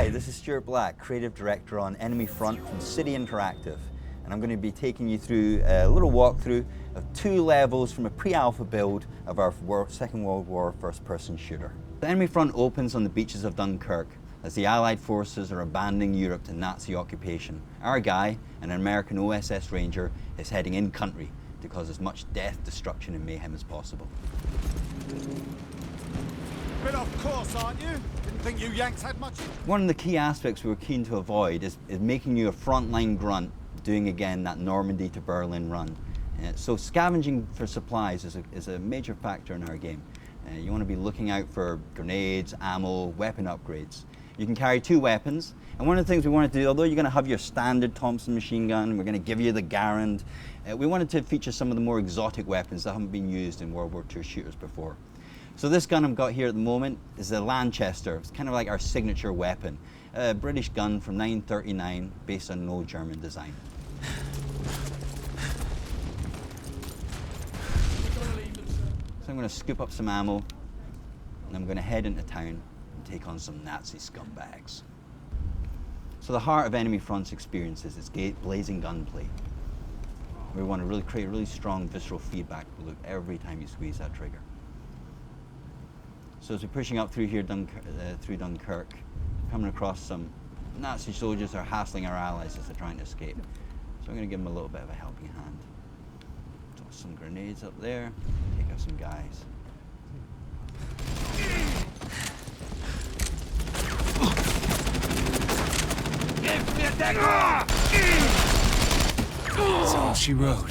Hi, this is Stuart Black, Creative Director on Enemy Front from City Interactive, and I'm going to be taking you through a little walkthrough of 2 levels from a pre-alpha build of our Second World War first-person shooter. The Enemy Front opens on the beaches of Dunkirk as the Allied forces are abandoning Europe to Nazi occupation. Our guy, an American OSS Ranger, is heading in-country to cause as much death, destruction and mayhem as possible. Bit off course, aren't you? Didn't think you Yanks had much. One of the key aspects we were keen to avoid is making you a frontline grunt doing again that Normandy to Berlin run. So scavenging for supplies is a major factor in our game. You want to be looking out for grenades, ammo, weapon upgrades. You can carry 2 weapons, and one of the things we wanted to do, although you're going to have your standard Thompson machine gun, we're going to give you the Garand, we wanted to feature some of the more exotic weapons that haven't been used in World War II shooters before. So this gun I've got here at the moment is a Lanchester. It's kind of like our signature weapon. A British gun from 1939 based on an old German design. So I'm going to scoop up some ammo and I'm going to head into town and take on some Nazi scumbags. So the heart of Enemy Front's experience is its blazing gunplay. We want to really create a really strong visceral feedback loop every time you squeeze that trigger. So as we're pushing up through here, through Dunkirk, coming across some Nazi soldiers that are hassling our allies as they're trying to escape. So I'm going to give them a little bit of a helping hand. Toss some grenades up there, take out some guys. That's all she wrote.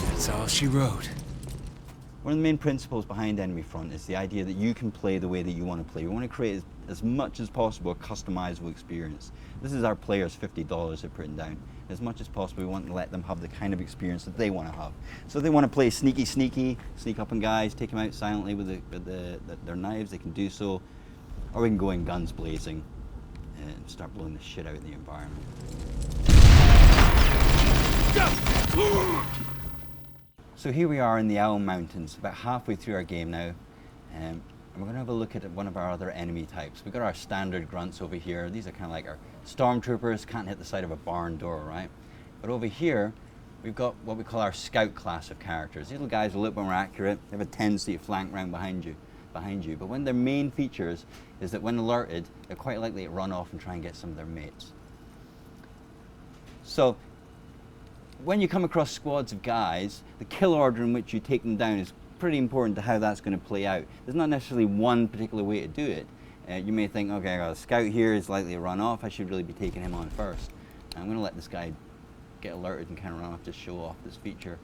That's all she wrote. One of the main principles behind Enemy Front is the idea that you can play the way that you want to play. We want to create as much as possible a customizable experience. This is our players' $50 they're putting down. As much as possible, we want to let them have the kind of experience that they want to have. So if they want to play sneaky, sneak up on guys, take them out silently with their knives, they can do so. Or we can go in guns blazing and start blowing the shit out of the environment. So here we are in the Owl Mountains, about halfway through our game now, and we're going to have a look at one of our other enemy types. We've got our standard grunts over here. These are kind of like our stormtroopers, can't hit the side of a barn door, right? But over here, we've got what we call our scout class of characters. These little guys are a little bit more accurate. They have a tendency to flank round behind you. But one of their main features is that when alerted, they're quite likely to run off and try and get some of their mates. So when you come across squads of guys, the kill order in which you take them down is pretty important to how that's going to play out. There's not necessarily one particular way to do it. You may think, okay, I got a scout here, is likely to run off, I should really be taking him on first. I'm going to let this guy get alerted and kind of run off to show off this feature.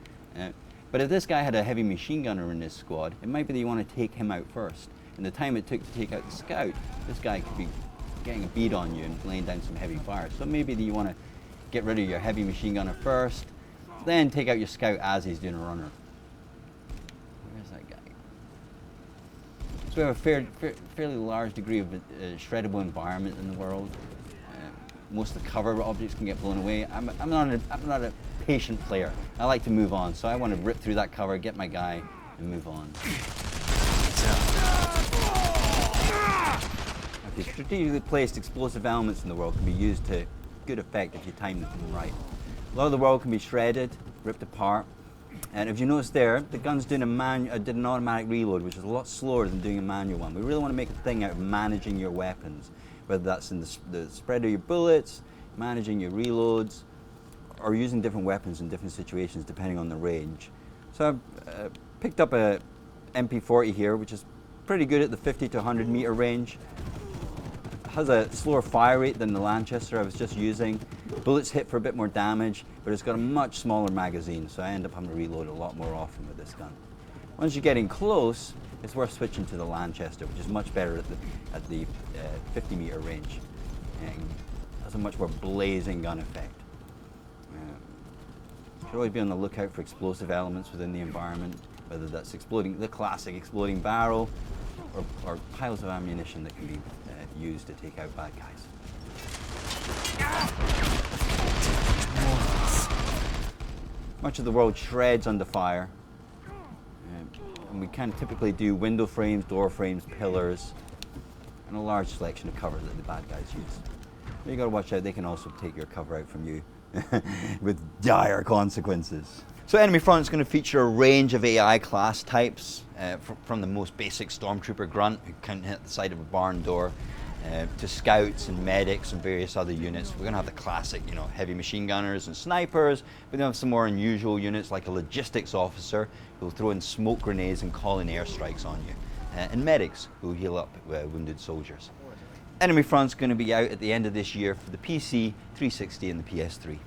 But if this guy had a heavy machine gunner in his squad, it might be that you want to take him out first. And the time it took to take out the scout, this guy could be getting a bead on you and laying down some heavy fire. So maybe that you want to get rid of your heavy machine gunner first, then take out your scout as he's doing a runner. Where's that guy? So we have a fairly large degree of shreddable environment in the world. Most of the cover objects can get blown away. I'm not a patient player. I like to move on, so I want to rip through that cover, get my guy, and move on. Okay, strategically placed explosive elements in the world can be used to good effect if you time them right. A lot of the world can be shredded, ripped apart, and if you notice there, the gun's doing did an automatic reload, which is a lot slower than doing a manual one. We really want to make a thing out of managing your weapons, whether that's in the spread of your bullets, managing your reloads, or using different weapons in different situations depending on the range. So I've picked up a MP40 here, which is pretty good at the 50 to 100 meter range. Has a slower fire rate than the Lanchester I was just using. Bullets hit for a bit more damage, but it's got a much smaller magazine, so I end up having to reload a lot more often with this gun. Once you're getting close, it's worth switching to the Lanchester, which is much better at the 50 meter range. And has a much more blazing gun effect. You should always be on the lookout for explosive elements within the environment, whether that's the classic exploding barrel, or piles of ammunition that can be used to take out bad guys. Much of the world shreds under fire. And we can typically do window frames, door frames, pillars, and a large selection of cover that the bad guys use. But you got to watch out, they can also take your cover out from you with dire consequences. So Enemy Front is going to feature a range of AI class types, from the most basic Stormtrooper grunt who can hit the side of a barn door, to scouts and medics and various other units. We're going to have the classic, heavy machine gunners and snipers, but then have some more unusual units like a logistics officer who will throw in smoke grenades and call in airstrikes on you, and medics who will heal up wounded soldiers. Enemy Front's going to be out at the end of this year for the PC, 360 and the PS3.